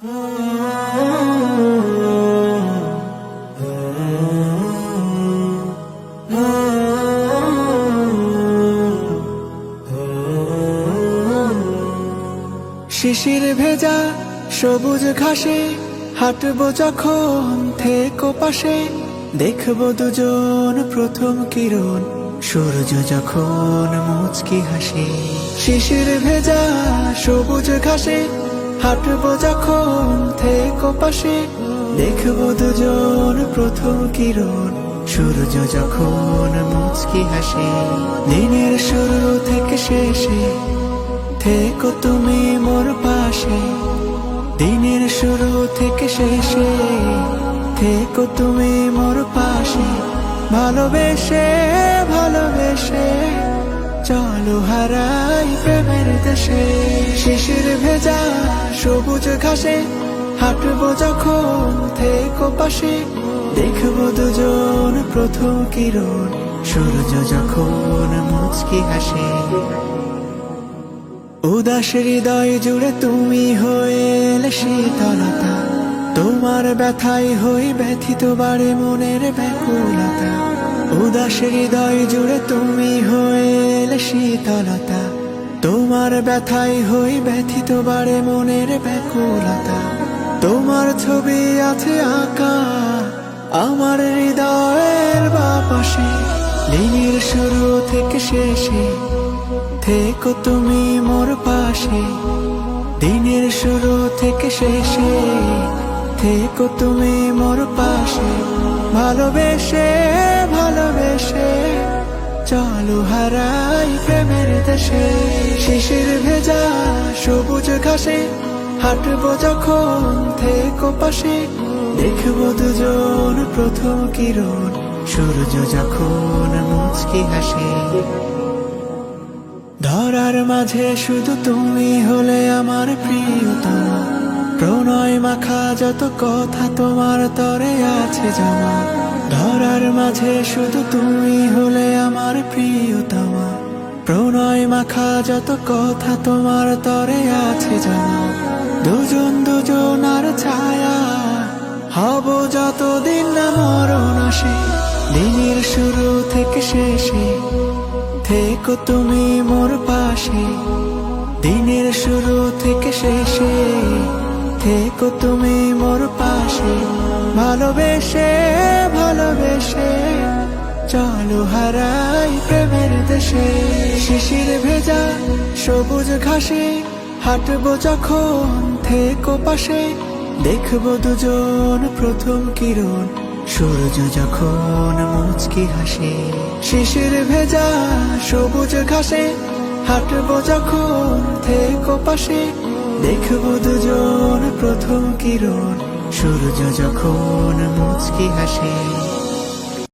শিশির ভেজা সবুজ ঘাসে হাঁটবো যখন থেকো পাশে, দেখবো দুজন প্রথম কিরণ সূর্য যখন মুচকি হাসে। শিশির ভেজা সবুজ ঘাসে হাঁটবো যখন থেকো পাশে, দেখবো দুজন প্রথম কিরণ সূর্য যখন মুচকি হাসে। দিনের শুরু থেকে শেষে থেকো তুমি মোর পাশে, দিনের শুরু থেকে শেষে থেকো তুমি মোর পাশে। ভালোবেসে ভালোবেসে চলো হারাই প্রেমের দেশে। শিশির ভেজা সবুজ ঘাসে হাঁটবো যখন থেকো পাশে, দেখবো দুজন প্রথম কিরণ সূর্য যখন মুচকি হাসে। উদাস হৃদয় জুড়ে তুমি হয়ে এলে শীতলতা, তোমার ব্যথায় হই ব্যথিত বাড়ে মনের ব্যাকুলতা। উদাস হৃদয় জুড়ে তুমি হয়ে এলে শীতলতা, তোমার ব্যথায় হই ব্যথিত বাড়ে মনের ব্যাকুলতা। তোমার ছবি আছে আঁকা আমার হৃদয়ের বাপাশে, দিনের শুরু থেকে শেষে থেকো তুমি মোর পাশে। দিনের শুরু থেকে শেষে থেকো তুমি মোর পাশে। ভালোবেসে ভালোবেসে চলো হারাই প্রেমের দেশে। শিশির ভেজা সবুজ ঘাসে হাঁটবো যখন থেকো পাশে, দেখবো দুজন প্রথম কিরণ সূর্য যখন মুচকি হাসে। ধরার মাঝে শুধু তুমি হলে আমার প্রিয়তমা, প্রণয় মাখা যত কথা তোমার তরে আছে জমা। ধরার মাঝে শুধু তুমি হলে আমার প্রিয়তমা, প্রণয় মাখা যত কথা তোমার তরে আছে জমা। দুজন দুজনার ছায়া হব যতদিন না মরণ আসে, দিনের শুরু থেকে শেষে থেকো তুমি মোর পাশে। দিনের শুরু থেকে শেষে থেকো তুমি মোর পাশে। ভালোবেসে ভালোবেসে চলো হারাই প্রেমের দেশে। শিশির ভেজা সবুজ ঘাসে হাঁটবো যখন থেকো পাশে, দেখবো দুজন প্রথম কিরণ সূর্য যখন মুচকি হাসে। শিশির ভেজা সবুজ ঘাসে হাঁটবো যখন থেকো পাশে, দেখবো দুজন প্রথম কিরণ সূর্য যখন মুচকি হাসে।